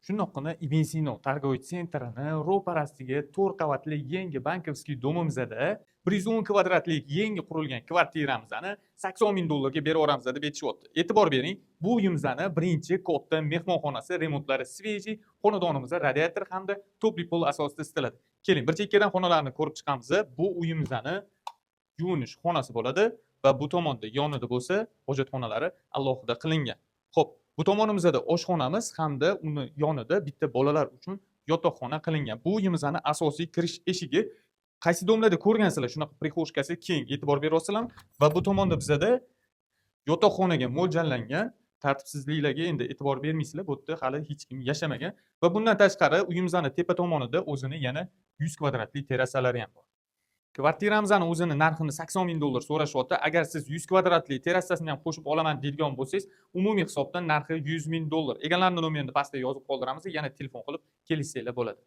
Shundoqqina Ibn Sino торговый sentrini ro'parasiga 4 qavatli yangi bankovskiy domimizda 110 kvadratlik yangi qurilgan kvartiramizni $80,000 berib yuboramiz deb aytishyapti. E'tibor bering, bu uyimizni birinchi katta mehmonxonasi, remontlari sveji, xonadonimizda radiator hamda topli pol asosida istaladi. Keling, bir chekkadan xonalarni ko'rib chiqamiz. Bu uyimizni yuvinish xonasi bo'ladi va bu tomonda yonida bo'lsa hojatxonalari alohida qilingan. Xo'p, bu tomonimizda oshxonamiz hamda uni yonida bitta bolalar uchun yotoqxona qilingan. Bu uyimizning asosiy kirish eshigi. Qaysi domlarda ko'rgansizlar shunaqa prixoshkasi keng, e'tibor beryapsizlarmi? Va bu tomonda bizda yotoqxonaga mo'ljallangan tartibsizliklarga endi e'tibor bermaysizlar, bu yerda hali hech kim yashamagan. Va bundan tashqari uyimizning tepa tomonida o'zini yana 100 kvadratli terrasalari ham bor. Kvartiramizning o'zini narxini $80,000 so'rashyapti. Agar siz 100 kvadratli terrasasini ham qo'shib olaman deydigan bo'lsangiz, umumiy hisobdan narxi $100,000. Egalarining nomerini pastda yozib qoldiramiz, yana telefon qilib kelishsanglar bo'ladi.